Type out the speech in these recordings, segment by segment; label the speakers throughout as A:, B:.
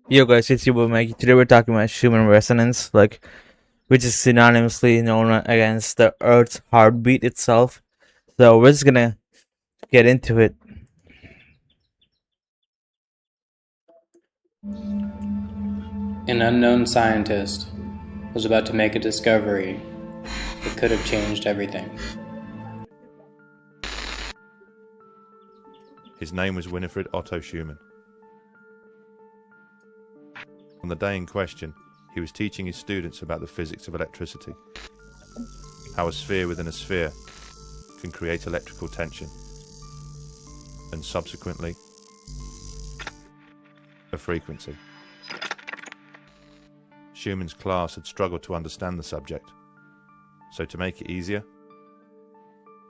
A: Yo guys, it's your boy Mikey. Today we're talking about Schumann resonance, which is synonymously known against the Earth's heartbeat itself. So we're just gonna get into it.
B: An unknown scientist was about to make a discovery that could have changed everything.
C: His name was Winifred Otto Schumann. On the day in question, he was teaching his students about the physics of electricity, how a sphere within a sphere can create electrical tension, and subsequently, a frequency. Schumann's class had struggled to understand the subject, so to make it easier,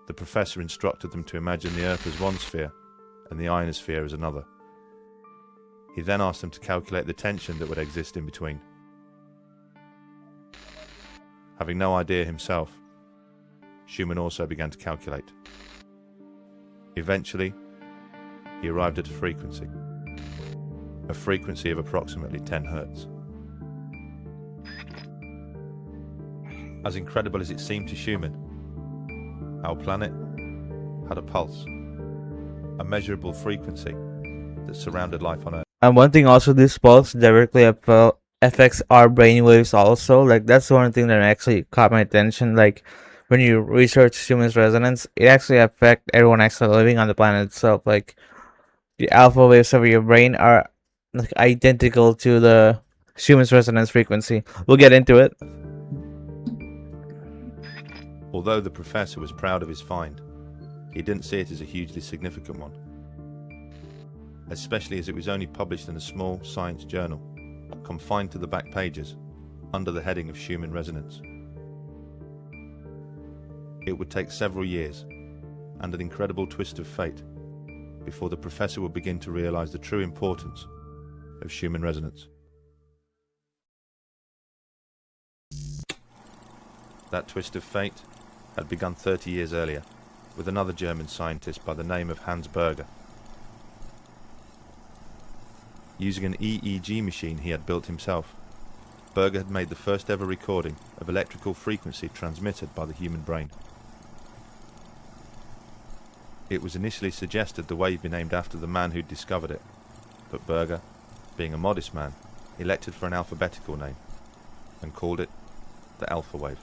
C: the professor instructed them to imagine the Earth as one sphere and the ionosphere as another. He then asked them to calculate the tension that would exist in between. Having no idea himself, Schumann also began to calculate. Eventually, he arrived at a frequency of approximately 10 Hertz. As incredible as it seemed to Schumann, our planet had a pulse, a measurable frequency that surrounded life on Earth.
A: And one thing also, this pulse directly affects our brainwaves also. That's one thing that actually caught my attention. When you research Schumann's resonance, it actually affects everyone actually living on the planet itself. The alpha waves of your brain are identical to the Schumann's resonance frequency. We'll get into it.
C: Although the professor was proud of his find, he didn't see it as a hugely significant one, especially as it was only published in a small science journal, confined to the back pages, under the heading of Schumann resonance. It would take several years, and an incredible twist of fate, before the professor would begin to realize the true importance of Schumann resonance. That twist of fate had begun 30 years earlier, with another German scientist by the name of Hans Berger. Using an EEG machine he had built himself, Berger had made the first ever recording of electrical frequency transmitted by the human brain. It was initially suggested the wave be named after the man who'd discovered it, but Berger, being a modest man, elected for an alphabetical name and called it the alpha wave.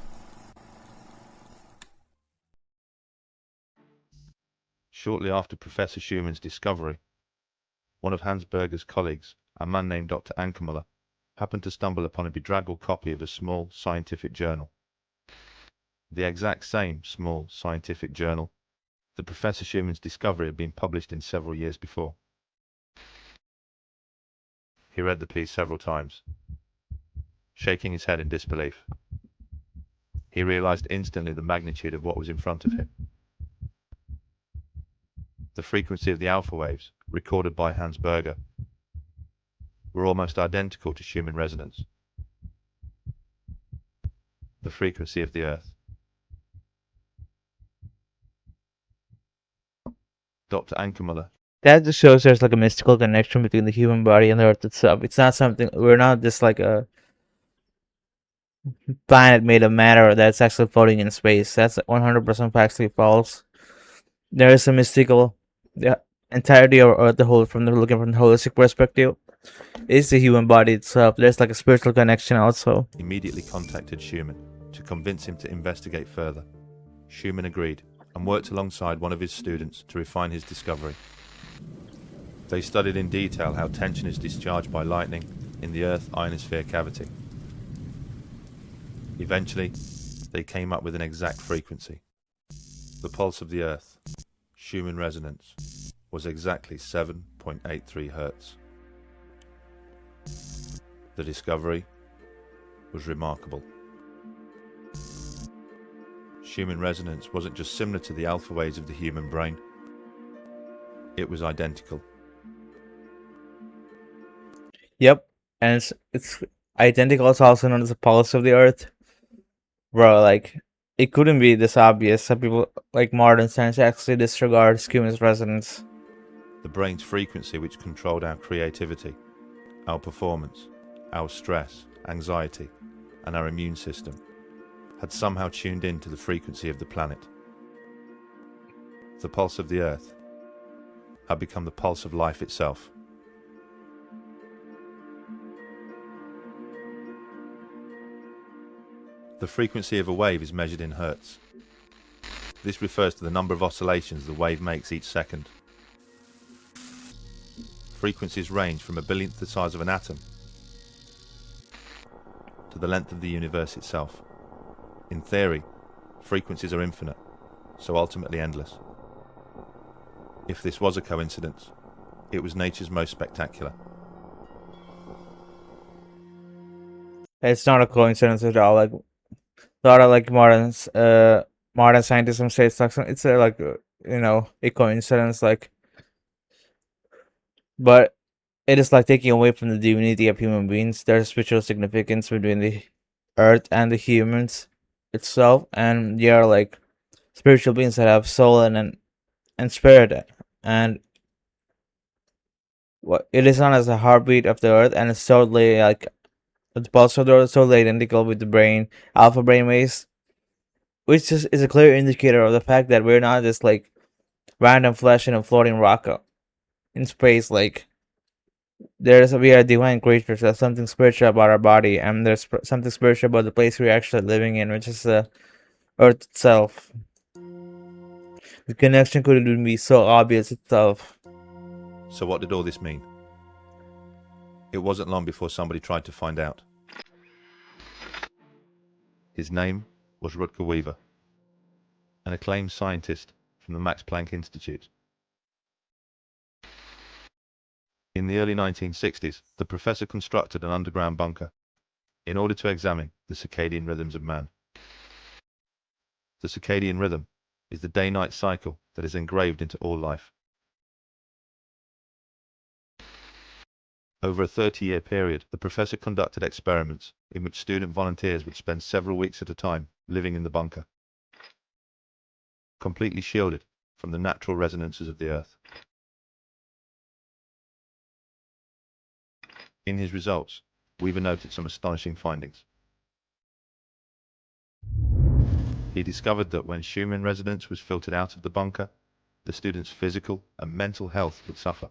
C: Shortly after Professor Schumann's discovery, one of Hans Berger's colleagues, a man named Dr. Ankermüller, happened to stumble upon a bedraggled copy of a small scientific journal. The exact same small scientific journal that Professor Schumann's discovery had been published in several years before. He read the piece several times, shaking his head in disbelief. He realized instantly the magnitude of what was in front of him. The frequency of the alpha waves, recorded by Hans Berger, were almost identical to Schumann resonance. The frequency of the Earth. Dr. Ankermüller.
A: That just shows there's a mystical connection between the human body and the Earth itself. It's not something, we're not just like a planet made of matter that's actually floating in space. That's 100% actually false. There is a mystical, the entirety of Earth, the whole, looking from the holistic perspective, is the human body itself. There's a spiritual connection also.
C: Immediately contacted Schumann to convince him to investigate further. Schumann agreed and worked alongside one of his students to refine his discovery. They studied in detail how tension is discharged by lightning in the Earth ionosphere cavity. Eventually, they came up with an exact frequency. The pulse of the Earth, Schumann resonance, was exactly 7.83 Hertz. The discovery was remarkable. Schumann resonance wasn't just similar to the alpha waves of the human brain, it was identical.
A: Yep, and it's identical. It's also known as the pulse of the Earth. Bro, it couldn't be this obvious. Some people, modern science, actually disregard Schumann's resonance.
C: The brain's frequency which controlled our creativity, our performance, our stress, anxiety, and our immune system had somehow tuned in to the frequency of the planet. The pulse of the Earth had become the pulse of life itself. The frequency of a wave is measured in hertz. This refers to the number of oscillations the wave makes each second. Frequencies range from a billionth the size of an atom to the length of the universe itself. In theory, frequencies are infinite, so ultimately endless. If this was a coincidence, it was nature's most spectacular.
A: It's not a coincidence at all. Like a lot of like modern scientism say it's a coincidence. Like, but it is like taking away from the divinity of human beings. There's spiritual significance between the earth and the humans itself, and they are like spiritual beings that have soul and spirit, and what it is known as the heartbeat of the earth, and it's totally like the pulse of the earth is totally identical with the brain alpha brain waves, which is a clear indicator of the fact that we're not just like random flesh in a floating rock in space. Like we are divine creatures. There's something spiritual about our body, and there's something spiritual about the place we're actually living in, which is the earth itself. The connection couldn't be so obvious itself.
C: So what did all this mean? It wasn't long before somebody tried to find out. His name was Rutger Weaver, an acclaimed scientist from the Max Planck Institute. In the early 1960s, the professor constructed an underground bunker in order to examine the circadian rhythms of man. The circadian rhythm is the day-night cycle that is engraved into all life. Over a 30-year period, the professor conducted experiments in which student volunteers would spend several weeks at a time living in the bunker, completely shielded from the natural resonances of the Earth. In his results, Weaver noted some astonishing findings. He discovered that when Schumann resonance was filtered out of the bunker, the students' physical and mental health would suffer.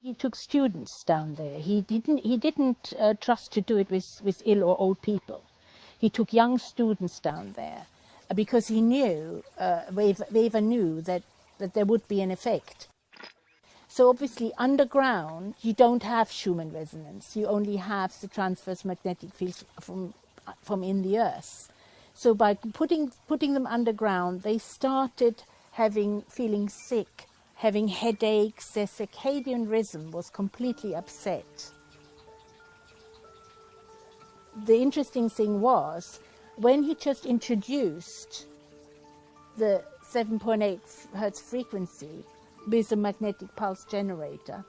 D: He took students down there. He didn't trust to do it with ill or old people. He took young students down there because he knew, Weaver knew that there would be an effect. So obviously underground you don't have Schumann resonance. You only have the transverse magnetic fields from in the earth. So by putting them underground, they started feeling sick, having headaches. Their circadian rhythm was completely upset. The interesting thing was, when he just introduced the 7.8 hertz frequency with a magnetic pulse generator,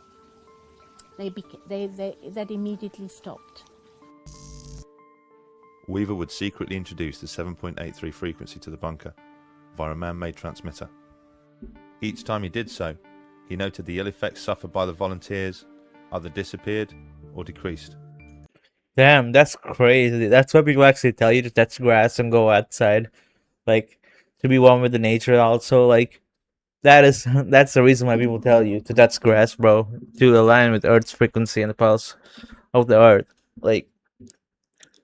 D: that immediately stopped.
C: Weaver would secretly introduce the 7.83 frequency to the bunker via a man-made transmitter. Each time he did so, he noted the ill effects suffered by the volunteers either disappeared or decreased.
A: Damn, that's crazy. That's what people actually tell you, to touch grass and go outside, like to be one with the nature. Also, like that's the reason why people tell you to touch grass, bro, to align with Earth's frequency and the pulse of the Earth. Like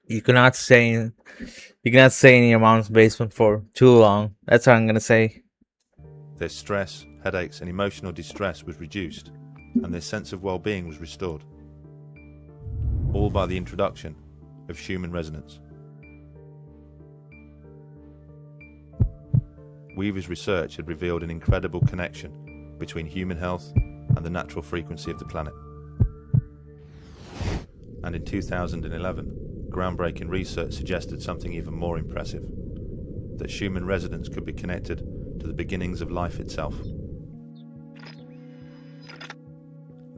A: you cannot stay in your mom's basement for too long. That's what I'm gonna say.
C: Their stress, headaches, and emotional distress was reduced, and their sense of well-being was restored. All by the introduction of Schumann resonance. Weaver's research had revealed an incredible connection between human health and the natural frequency of the planet. And in 2011, groundbreaking research suggested something even more impressive: that Schumann resonance could be connected to the beginnings of life itself.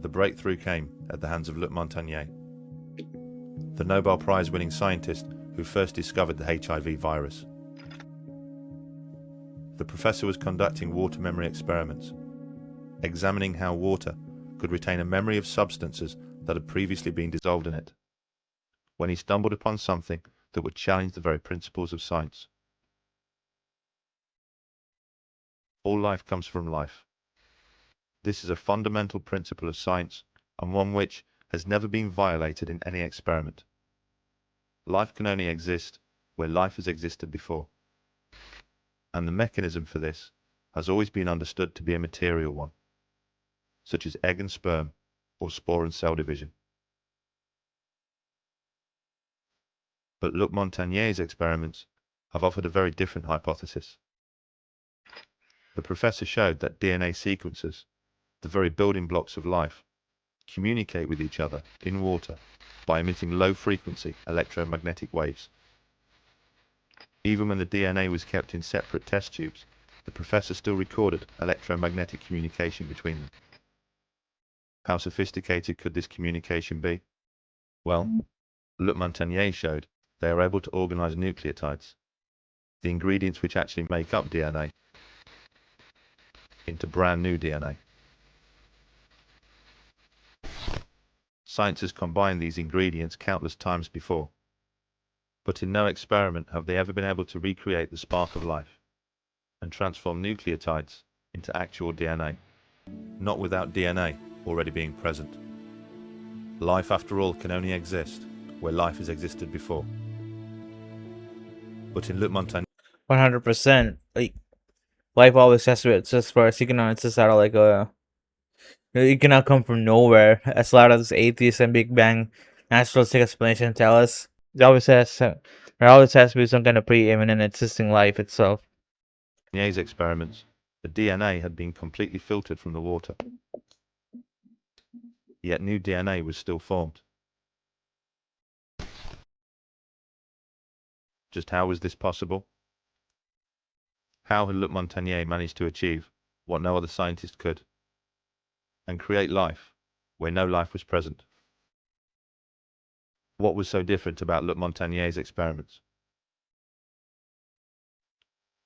C: The breakthrough came at the hands of Luc Montagnier, the Nobel Prize-winning scientist who first discovered the HIV virus. The professor was conducting water memory experiments, examining how water could retain a memory of substances that had previously been dissolved in it, when he stumbled upon something that would challenge the very principles of science. All life comes from life. This is a fundamental principle of science, and one which has never been violated in any experiment. Life can only exist where life has existed before, and the mechanism for this has always been understood to be a material one, such as egg and sperm, or spore and cell division. But Luc Montagnier's experiments have offered a very different hypothesis. The professor showed that DNA sequences, the very building blocks of life, communicate with each other in water by emitting low-frequency electromagnetic waves. Even when the DNA was kept in separate test tubes, the professor still recorded electromagnetic communication between them. How sophisticated could this communication be? Well, Luc Montagnier showed they are able to organize nucleotides, the ingredients which actually make up DNA, into brand new DNA. Science has combined these ingredients countless times before, but in no experiment have they ever been able to recreate the spark of life and transform nucleotides into actual DNA, not without DNA already being present. Life, after all, can only exist where life has existed before. But in Luc Montagnier,
A: 100%. Like, life always has to exist first. You cannot exist out of like a. You cannot come from nowhere. As a lot of these atheists and Big Bang naturalistic explanation tell us. There always has to be some kind of preeminent existing life itself.
C: Montagner's experiments, the DNA had been completely filtered from the water. Yet new DNA was still formed. Just how was this possible? How had Luc Montagnier managed to achieve what no other scientist could, and create life where no life was present? What was so different about Luc Montagnier's experiments?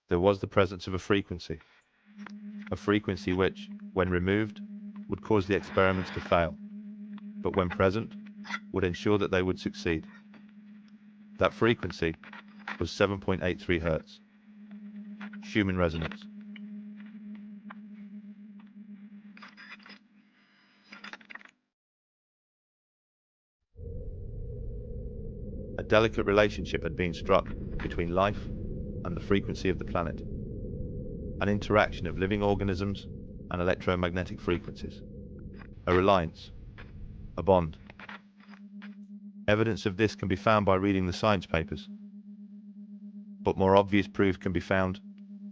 C: There was the presence of a frequency which, when removed, would cause the experiments to fail, but when present, would ensure that they would succeed. That frequency was 7.83 Hz, Schumann resonance. A delicate relationship had been struck between life and the frequency of the planet, an interaction of living organisms and electromagnetic frequencies, a reliance, a bond. Evidence of this can be found by reading the science papers, but more obvious proof can be found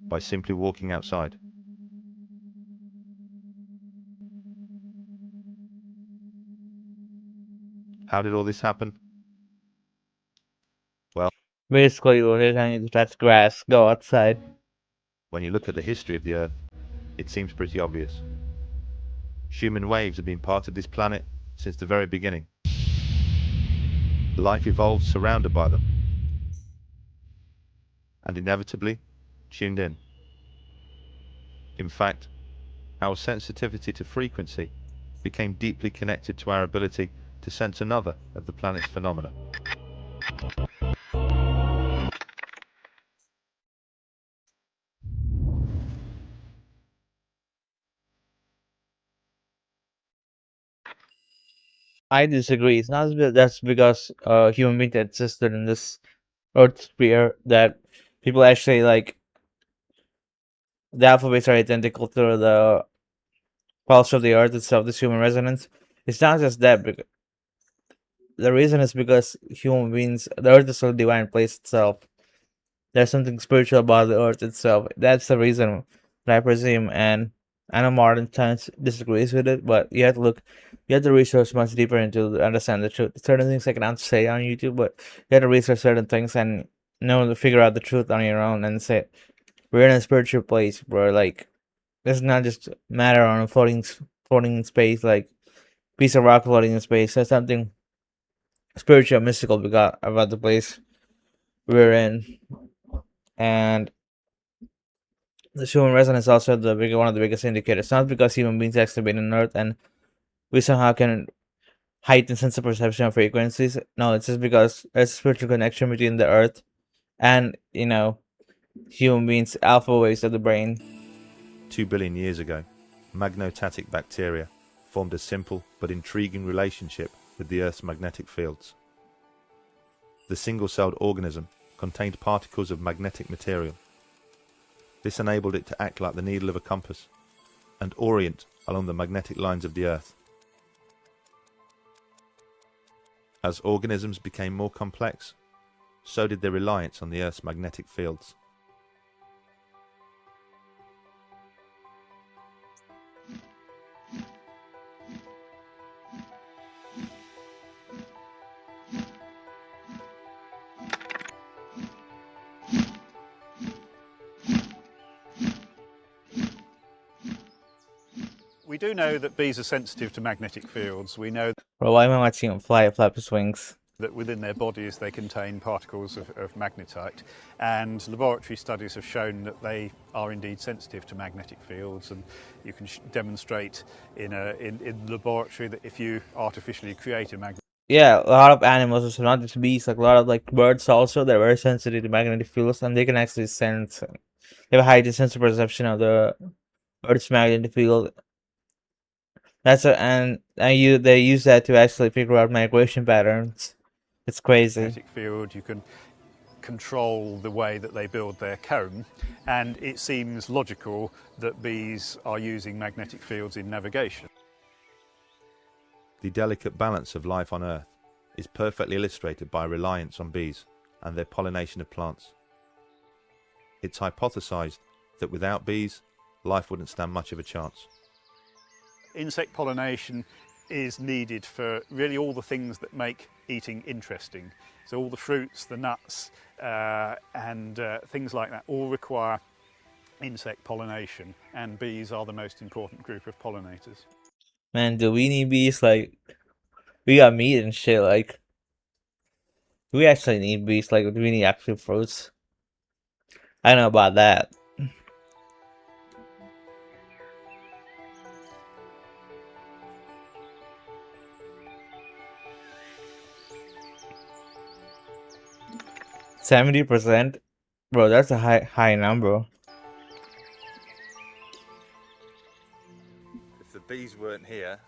C: by simply walking outside. How did all this happen? Well,
A: Basically, what they're telling you is that's grass. Go outside.
C: when you look at the history of the Earth, it seems pretty obvious. Schumann waves have been part of this planet since the very beginning. Life evolved surrounded by them, and inevitably tuned in. In fact, our sensitivity to frequency became deeply connected to our ability to sense another of the planet's phenomena.
A: I disagree. It's not that's because human beings existed in this Earth sphere that people actually like the alphabets are identical to the pulse of the Earth itself, this human resonance. It's not just that. The reason is because human beings, the Earth is a divine place itself. There's something spiritual about the Earth itself. That's the reason that I presume, and I know modern science disagrees with it, but you have to research much deeper into understand the truth. Certain things I cannot say on YouTube, but you have to research certain things and know to figure out the truth on your own and say we're in a spiritual place where like it's not just matter on a floating in space like piece of rock floating in space. There's something spiritual, mystical about the place we're in, and the human resonance is also one of the biggest indicators. Not because human beings actually been on Earth and we somehow can heighten sense of perception of frequencies. No, it's just because there's a spiritual connection between the Earth and, human beings' alpha waves of the brain.
C: 2 billion years ago, magnotatic bacteria formed a simple but intriguing relationship with the Earth's magnetic fields. The single-celled organism contained particles of magnetic material. This enabled it to act like the needle of a compass and orient along the magnetic lines of the Earth. As organisms became more complex, so did their reliance on the Earth's magnetic fields.
E: We do know that bees are sensitive to magnetic fields. We know
A: Bro, why am I watching him flap his wings?
E: that within their bodies they contain particles of magnetite, and laboratory studies have shown that they are indeed sensitive to magnetic fields, and you can demonstrate in the laboratory that if you artificially create a magnet.
A: Yeah, a lot of animals, so not just bees, like a lot of like birds also, they're very sensitive to magnetic fields, and they can actually sense. They have a heightened sense of perception of the Earth's magnetic field. They use that to actually figure out migration patterns. It's crazy.
E: Magnetic field, you can control the way that they build their comb, and it seems logical that bees are using magnetic fields in navigation.
C: The delicate balance of life on Earth is perfectly illustrated by reliance on bees and their pollination of plants. It's hypothesized that without bees, life wouldn't stand much of a chance.
E: Insect pollination is needed for really all the things that make eating interesting. So all the fruits, the nuts, and things like that all require insect pollination, and bees are the most important group of pollinators.
A: Man, do we need bees? Like, we got meat and shit. Like, do we actually need bees? Like, do we need actual fruits? I don't know about that. %, bro. That's a high number.
C: If the bees weren't here,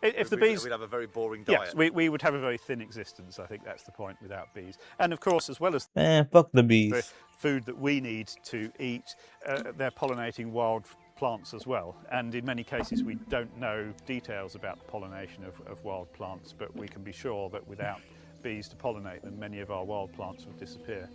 E: If the bees,
C: we'd have a very boring diet.
E: yes, we would have a very thin existence. I think that's the point without bees. And of course, as well as
A: Fuck the
E: the
A: bees.
E: food that we need to eat, they're pollinating wild plants as well. And in many cases, we don't know details about the pollination of wild plants, but we can be sure that without bees to pollinate them, many of our wild plants would disappear.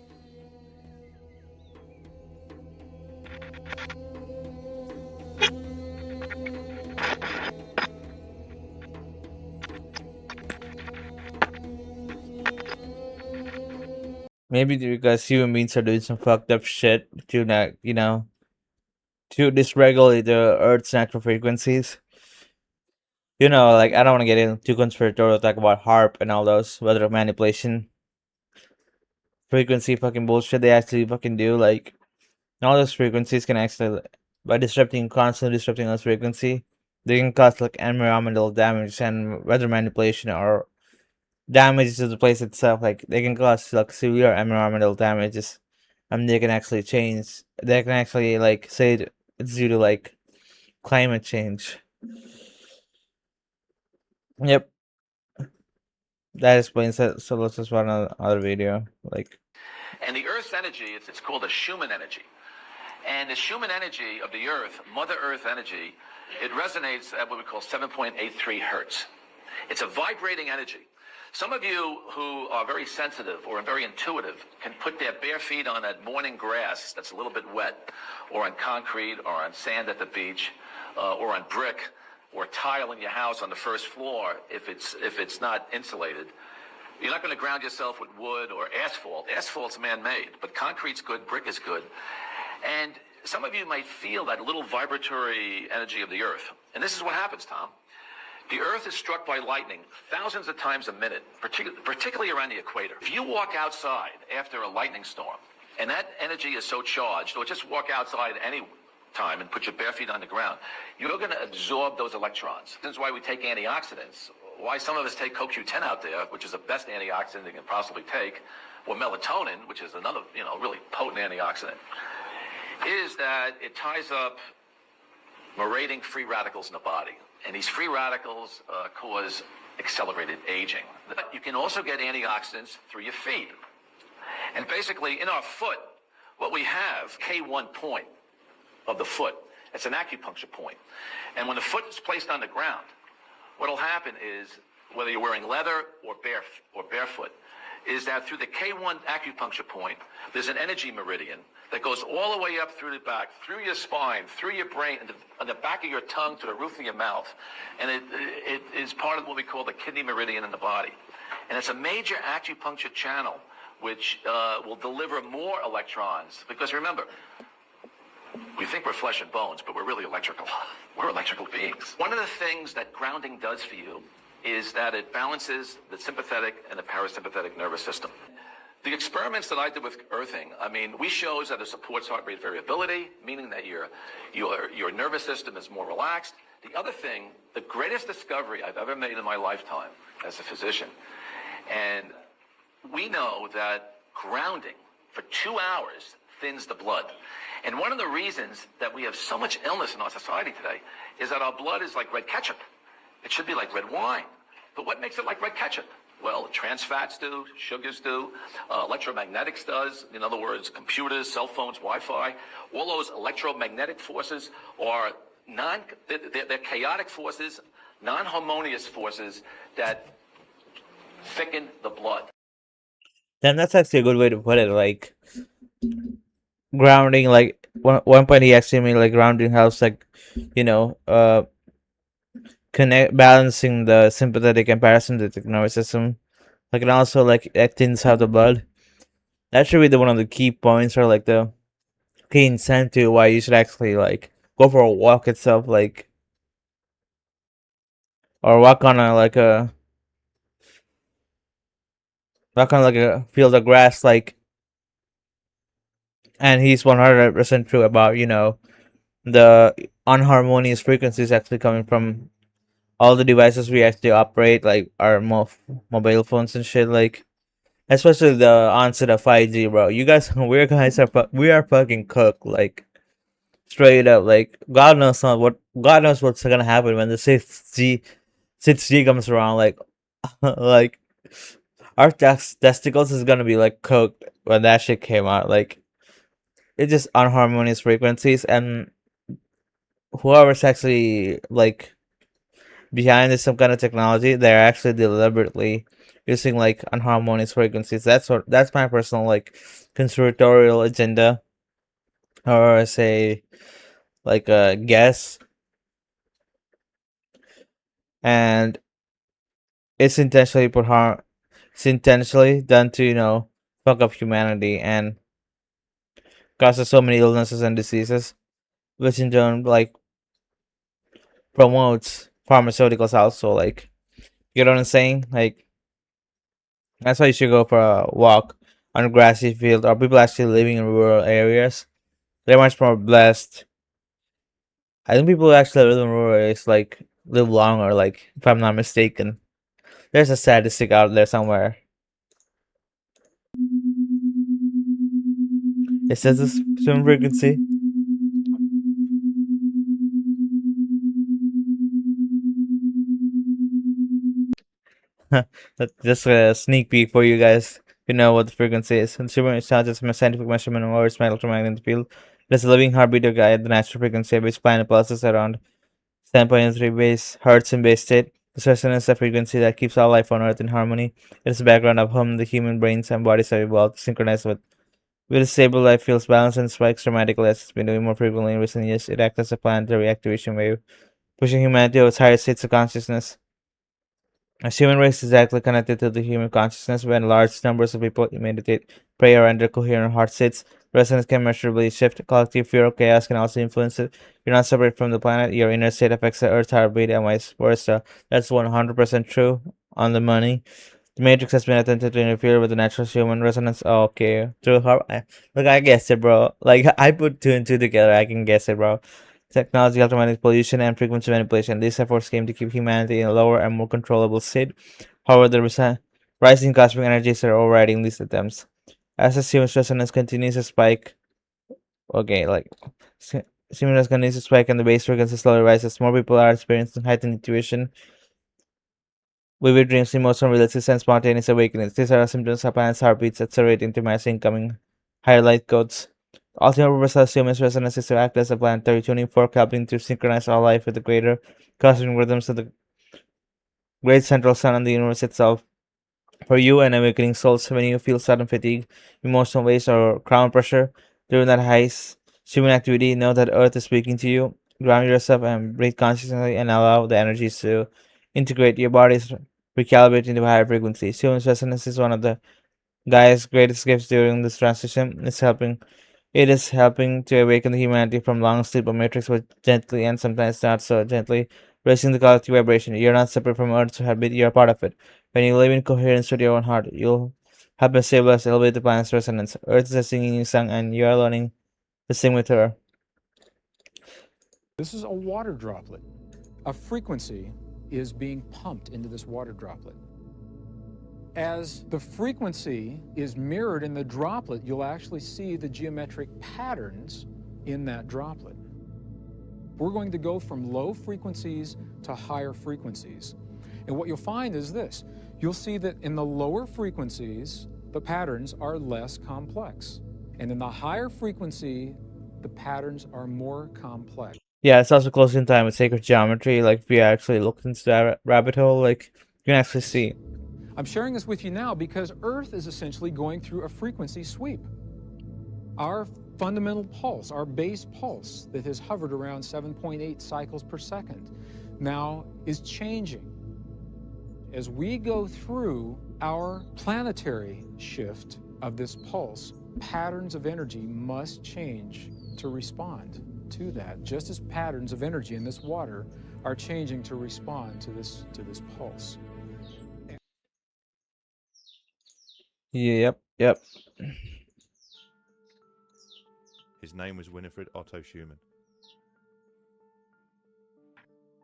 A: Maybe because human beings are doing some fucked up shit to not, to dysregulate the Earth's natural frequencies. Like, I don't want to get into too conspiratorial talk about HARP and all those weather manipulation frequency fucking bullshit they actually fucking do. Like, all those frequencies can actually, by constantly disrupting those frequency, they can cause like environmental damage and weather manipulation or damage to the place itself. Like, they can cause like severe environmental damages. They can actually change. They can actually like say it's due to like climate change. Yep, that explains it. So let's just run another video. Like,
F: And the Earth's energy, it's called the Schumann energy. And the Schumann energy of the Earth, Mother Earth energy, it resonates at what we call 7.83 hertz. It's a vibrating energy. Some of you who are very sensitive or very intuitive can put their bare feet on that morning grass that's a little bit wet, or on concrete, or on sand at the beach, or on brick, or tile in your house on the first floor if it's not insulated. You're not going to ground yourself with wood or asphalt. Asphalt's man-made, but concrete's good, brick is good. And some of you might feel that little vibratory energy of the Earth. And this is what happens, Tom. The Earth is struck by lightning thousands of times a minute, particularly around the equator. If you walk outside after a lightning storm, and that energy is so charged, or just walk outside time and put your bare feet on the ground, you're going to absorb those electrons. This is why we take antioxidants. Why some of us take CoQ10 out there, which is the best antioxidant you can possibly take, or melatonin, which is another, really potent antioxidant, is that it ties up marauding free radicals in the body. And these free radicals cause accelerated aging. But you can also get antioxidants through your feet. And basically, in our foot, what we have, K1 point of the foot, it's an acupuncture point. And when the foot is placed on the ground, what will happen is, whether you're wearing leather or barefoot, is that through the K1 acupuncture point, there's an energy meridian that goes all the way up through the back, through your spine, through your brain, and on the back of your tongue to the roof of your mouth. And it is part of what we call the kidney meridian in the body. And it's a major acupuncture channel which will deliver more electrons. Because remember, we think we're flesh and bones, but we're really electrical. We're electrical beings. One of the things that grounding does for you is that it balances the sympathetic and the parasympathetic nervous system. The experiments that I did with earthing, we shows that it supports heart rate variability, meaning that your nervous system is more relaxed. The other thing, the greatest discovery I've ever made in my lifetime as a physician, and we know that grounding for 2 hours thins the blood. And one of the reasons that we have so much illness in our society today is that our blood is like red ketchup. It should be like red wine. But what makes it like red ketchup? Well, trans fats do, sugars do, electromagnetics does. In other words, computers, cell phones, Wi-Fi. All those electromagnetic forces are they're chaotic forces, non-harmonious forces that thicken the blood.
A: Then that's actually a good way to put it. Like grounding, like one point he actually made, like grounding helps, like connect balancing the sympathetic and parasympathetic nervous system. Like, and also like it thins out the blood. That should be one of the key points, or like the key incentive why you should actually like go for a walk itself, like, or walk on like a field of grass, like. And he's 100% true about the unharmonious frequencies actually coming from all the devices we actually operate, like our mobile phones and shit, like especially the onset of 5G, bro. You guys, we are fucking cooked, like straight up. Like God knows what's gonna happen when the 6G comes around. Like, like our testicles is gonna be like cooked when that shit came out. Like, it's just unharmonious frequencies, and whoever's actually like behind this some kind of technology, they're actually deliberately using like unharmonious frequencies. That's my personal like conspiratorial agenda, or say like a guess, and it's intentionally it's intentionally done to fuck up humanity and causes so many illnesses and diseases, which in turn like promotes pharmaceuticals also. Like, you know what I'm saying? Like, that's why you should go for a walk on a grassy field, or people actually living in rural areas. They're much more blessed. I think people who actually live in rural areas like live longer, like, if I'm not mistaken. There's a statistic out there somewhere. It says this swim frequency. That's just a sneak peek for you guys to know what the frequency is. Consumer is not just a scientific measurement of Earth's electromagnetic field. It is a living heartbeat to guide the natural frequency of which planet pulses around 7.3 base hertz in base state. This resonance is a frequency that keeps all life on Earth in harmony. It is the background of whom the human brains and bodies have evolved to synchronize with. With a stable life feels balanced and spikes dramatically as it's been doing more frequently in recent years. It acts as a planetary activation wave, pushing humanity to its higher states of consciousness. As human race is directly connected to the human consciousness, when large numbers of people meditate, pray, or enter coherent heart states, resonance can measurably shift. Collective fear of chaos can also influence it. You're not separate from the planet. Your inner state affects the Earth's heartbeat and vice versa. That's 100% true, on the money. The Matrix has been attempted to interfere with the natural human resonance. Oh, okay. True. Look, I guess it, bro. Like, I put two and two together. I can guess it, bro. Technology, electromagnetic pollution, and frequency manipulation. These efforts came to keep humanity in a lower and more controllable state. However, the rising cosmic energies are overriding these attempts. As the human resonance continues to spike, okay, like, human resonance continues to spike and the base frequency slowly rises, more people are experiencing heightened intuition, vivid dreams, emotional releases, and spontaneous awakenings. These are symptoms of planet's heartbeats accelerating to mass incoming higher light codes. The ultimate purpose of human resonance is to act as a planetary tuning fork, helping to synchronize all life with the greater cosmic rhythms of the great central sun and the universe itself. For you and awakening souls, when you feel sudden fatigue, emotional waste, or crown pressure during that high human activity, know that Earth is speaking to you. Ground yourself and breathe consciously and allow the energies to integrate. Your body is recalibrating into higher frequencies. Human resonance is one of the Gaia's greatest gifts during this transition. It is helping to awaken the humanity from long sleep or matrix, but gently and sometimes not so gently, raising the collective vibration. You're not separate from Earth's habit, you're a part of it. When you live in coherence with your own heart, you'll help and stabilize, elevate the planet's resonance. Earth is singing you song, and you are learning to sing with her.
G: This is a water droplet. A frequency is being pumped into this water droplet. As the frequency is mirrored in the droplet, you'll actually see the geometric patterns in that droplet. We're going to go from low frequencies to higher frequencies. And what you'll find is this. You'll see that in the lower frequencies, the patterns are less complex. And in the higher frequency, the patterns are more complex.
A: Yeah, it's also close in time with sacred geometry. Like, if you actually look into that rabbit hole, like, you can actually see.
G: I'm sharing this with you now because Earth is essentially going through a frequency sweep. Our fundamental pulse, our base pulse that has hovered around 7.8 cycles per second, now is changing. As we go through our planetary shift of this pulse, patterns of energy must change to respond to that, just as patterns of energy in this water are changing to respond to this pulse.
A: Yep, yep.
C: His name was Winifred Otto Schumann.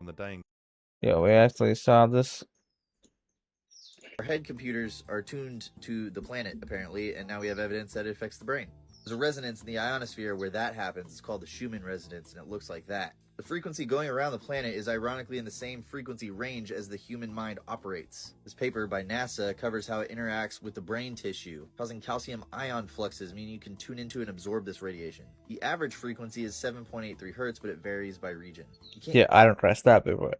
C: On the day in
A: Yeah, we actually saw this.
H: Our head computers are tuned to the planet, apparently, and now we have evidence that it affects the brain. There's a resonance in the ionosphere where that happens. It's called the Schumann resonance, and it looks like that. The frequency going around the planet is ironically in the same frequency range as the human mind operates. This paper by NASA covers how it interacts with the brain tissue, causing calcium ion fluxes, meaning you can tune into and absorb this radiation. The average frequency is 7.83 hertz, but it varies by region. You can't
A: Yeah, I don't trust that paper.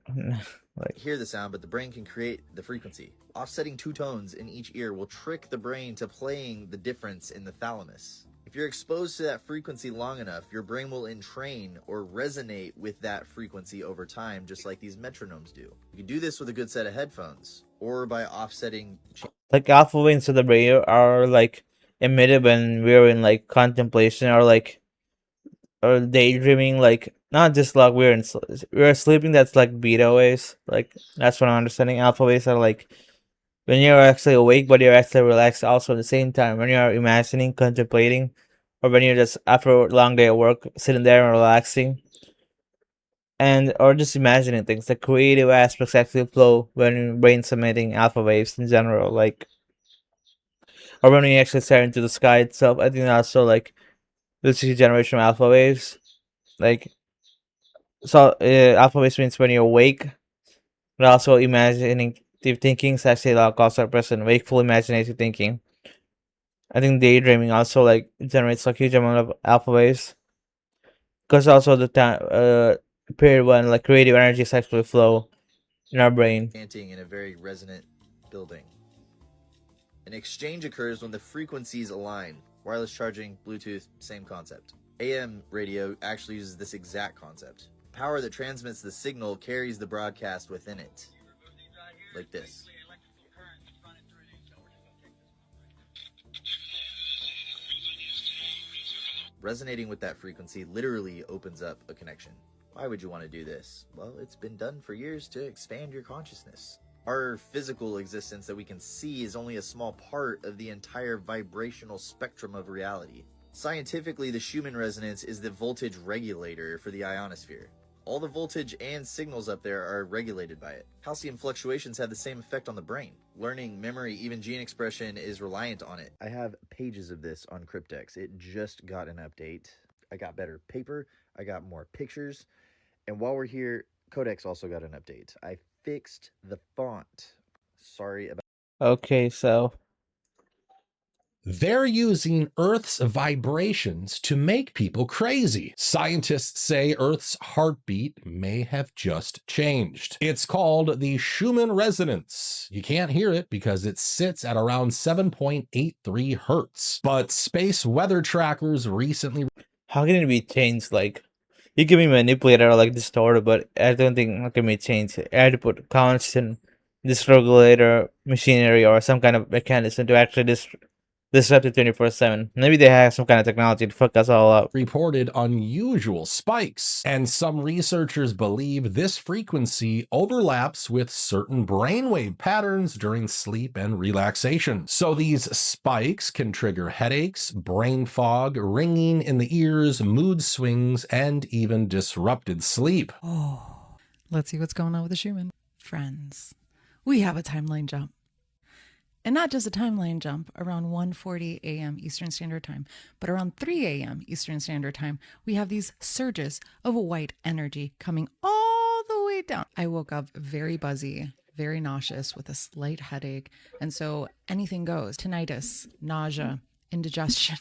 A: Like,
H: hear the sound, but the brain can create the frequency. Offsetting two tones in each ear will trick the brain to playing the difference in the thalamus. If you're exposed to that frequency long enough, your brain will entrain or resonate with that frequency over time, just like these metronomes do. You can do this with a good set of headphones, or by offsetting.
A: like alpha waves of the brain are like emitted when we're in like contemplation or daydreaming. Like, not just like we're sleeping. That's like beta waves. Like, that's what I'm understanding. Alpha waves are like when you're actually awake, but you're actually relaxed also at the same time. When you're imagining, contemplating, or when you're just after a long day at work, sitting there and relaxing, and or just imagining things. The creative aspects actually flow when your brain's emitting alpha waves in general. Like, or when you actually stare into the sky itself. I think also like this is generation of alpha waves. Like, so alpha waves means when you're awake, but also imagining deep thinking is actually like also present wakeful imaginative thinking. I think daydreaming also like generates like huge amount of alpha waves because also the time period when like creative energies actually flow in our brain.
H: Chanting in a very resonant building. An exchange occurs when the frequencies align. Wireless charging, Bluetooth, same concept. AM radio actually uses this exact concept. Power that transmits the signal carries the broadcast within it. Like this. Resonating with that frequency literally opens up a connection. Why would you want to do this? Well, it's been done for years to expand your consciousness. Our physical existence that we can see is only a small part of the entire vibrational spectrum of reality. Scientifically, the Schumann resonance is the voltage regulator for the ionosphere. All the voltage and signals up there are regulated by it. Calcium fluctuations have the same effect on the brain. Learning, memory, even gene expression is reliant on it. I have pages of this on Cryptex. It just got an update. I got better paper, I got more pictures, and while we're here, Codex also got an update. I fixed the font. Sorry about.
A: Okay, so
I: They're using Earth's vibrations to make people crazy. Scientists say Earth's heartbeat may have just changed. It's called the Schumann resonance. You can't hear it because it sits at around 7.83 hertz. But space weather trackers recently
A: how can it be changed? Like, you can be manipulated or like distorted, but I don't think it can be changed. I had to put constant dysregulator machinery or some kind of mechanism to actually disrupt it 24/7. Maybe they have some kind of technology to fuck us all up.
I: reported unusual spikes, and some researchers believe this frequency overlaps with certain brainwave patterns during sleep and relaxation. So these spikes can trigger headaches, brain fog, ringing in the ears, mood swings, and even disrupted sleep.
J: Oh, let's see what's going on with the Schumann. Friends, we have a timeline jump. And not just a timeline jump around 1:40 a.m. Eastern Standard Time, but around 3 a.m. Eastern Standard Time, we have these surges of white energy coming all the way down. I woke up very buzzy, very nauseous with a slight headache. And so anything goes: tinnitus, nausea, indigestion,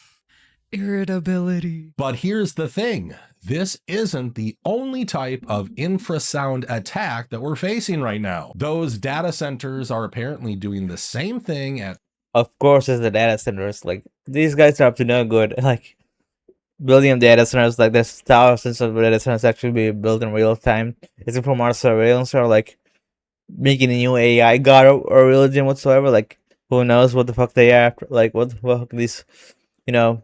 J: irritability.
I: But here's the thing. This isn't the only type of infrasound attack that we're facing right now. Those data centers are apparently doing the same thing at
A: Of course, it's the data centers. Like, these guys are up to no good. Like, building data centers, like, there's thousands of data centers actually be built in real time. Is it from our surveillance or like making a new AI god or religion whatsoever? Like, who knows what the fuck they are after? Like, what the fuck these, you know,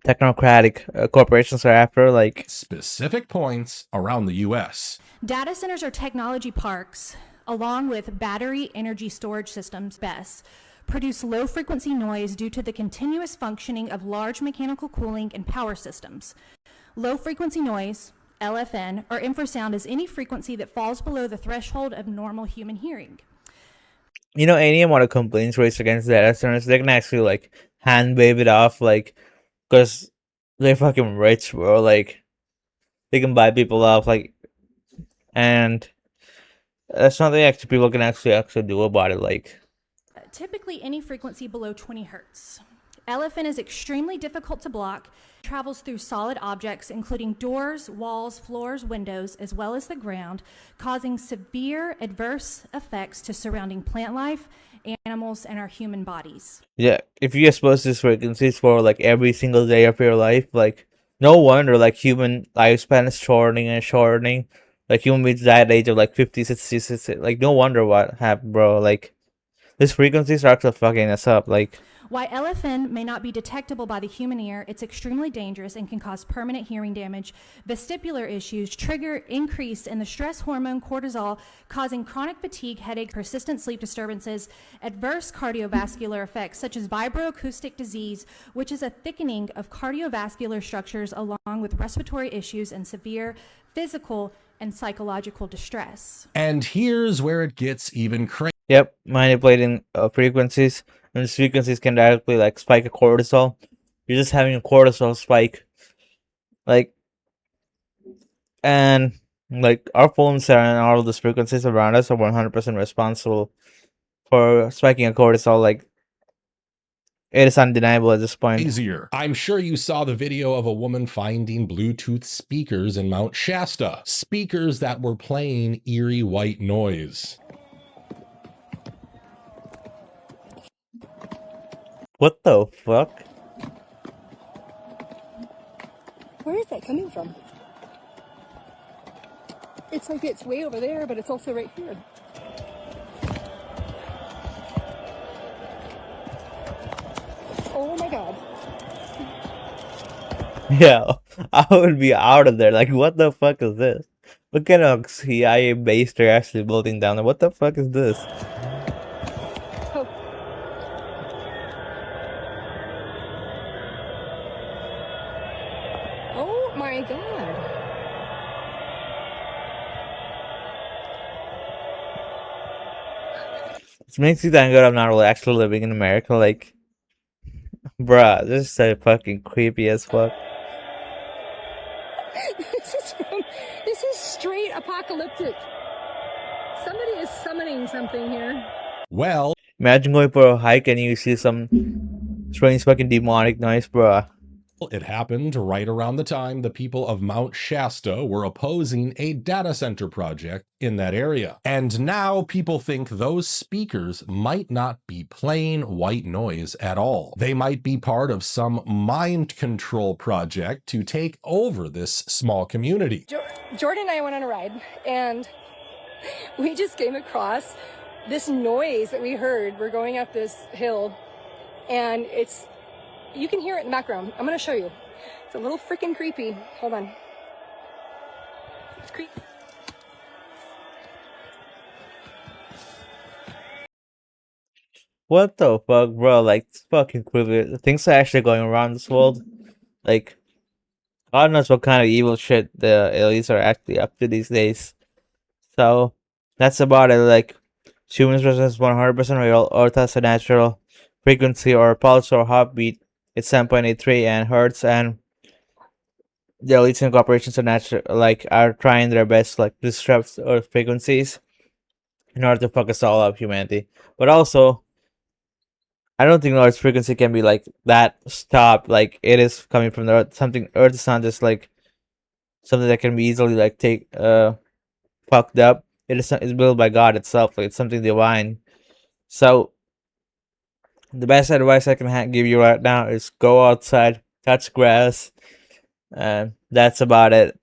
A: technocratic corporations are after? Like,
I: specific points around the US.
K: Data centers are technology parks, along with battery energy storage systems, BESS, produce low-frequency noise due to the continuous functioning of large mechanical cooling and power systems. Low-frequency noise, LFN, or infrasound is any frequency that falls below the threshold of normal human hearing.
A: you know, any amount of complaints raised against data centers, they can actually like hand wave it off, like, because they're fucking rich, bro. Like, they can buy people off, like, and that's something actually people can actually do about it. Like,
K: Typically any frequency below 20 hertz. LFN is extremely difficult to block, travels through solid objects, including doors, walls, floors, windows, as well as the ground, causing severe adverse effects to surrounding plant life, animals, and our human bodies.
A: yeah, if you expose these frequencies for like every single day of your life, like, no wonder like human lifespan is shortening and shortening. Like, human beings die at the age of like 50, 60, 60. Like, no wonder what happened, bro. Like, these frequencies are actually fucking us up. Like,
K: While LFN may not be detectable by the human ear, it's extremely dangerous and can cause permanent hearing damage, vestibular issues, trigger increase in the stress hormone cortisol, causing chronic fatigue, headache, persistent sleep disturbances, adverse cardiovascular effects such as vibroacoustic disease, which is a thickening of cardiovascular structures along with respiratory issues and severe physical and psychological distress.
I: And here's where it gets even crazier.
A: yep, manipulating frequencies, and these frequencies can directly like spike a cortisol. You're just having a cortisol spike, like, and like our phones and all of these frequencies around us are 100% responsible for spiking a cortisol. Like, it is undeniable at this point.
I: Easier. I'm sure you saw the video of a woman finding Bluetooth speakers in Mount Shasta. Speakers that were playing eerie white noise.
A: What the fuck?
L: Where is that coming from? It's like it's way over there, but it's also right here. Oh my god.
A: Yeah, I would be out of there. Like, what the fuck is this? Look at a CIA base they're actually building down there. What the fuck is this?
L: Oh my god.
A: It makes you thank God I'm not really actually living in America. Like, bruh, this is so fucking creepy as fuck.
L: This is straight apocalyptic. Somebody is summoning something here.
I: Well,
A: imagine going for a hike and you see some strange fucking demonic noise, bruh.
I: It happened right around the time the people of Mount Shasta were opposing a data center project in that area. And now people think those speakers might not be plain white noise at all. They might be part of some mind control project to take over this small community.
L: Jordan and I went on a ride, and we just came across this noise that we heard. We're going up this hill, and you can hear it in the background. I'm going to show you. It's a little freaking creepy. Hold on. It's creepy.
A: What the fuck, bro? Like, it's fucking creepy. The things are actually going around this world. Like, God knows what kind of evil shit the aliens are actually up to these days. So, that's about it. Like, humans resonance 100% real. Earth has a natural frequency or pulse or heartbeat. It's 7.83 and hertz, and the elites and corporations are trying their best to disrupt Earth frequencies in order to fuck us all up, humanity. But also, I don't think Earth's frequency can be that stopped. Like, it is coming from the Earth. Earth is not just something that can be easily fucked up. It's built by God itself. Like, it's something divine. So the best advice I can give you right now is go outside, touch grass, and that's about it.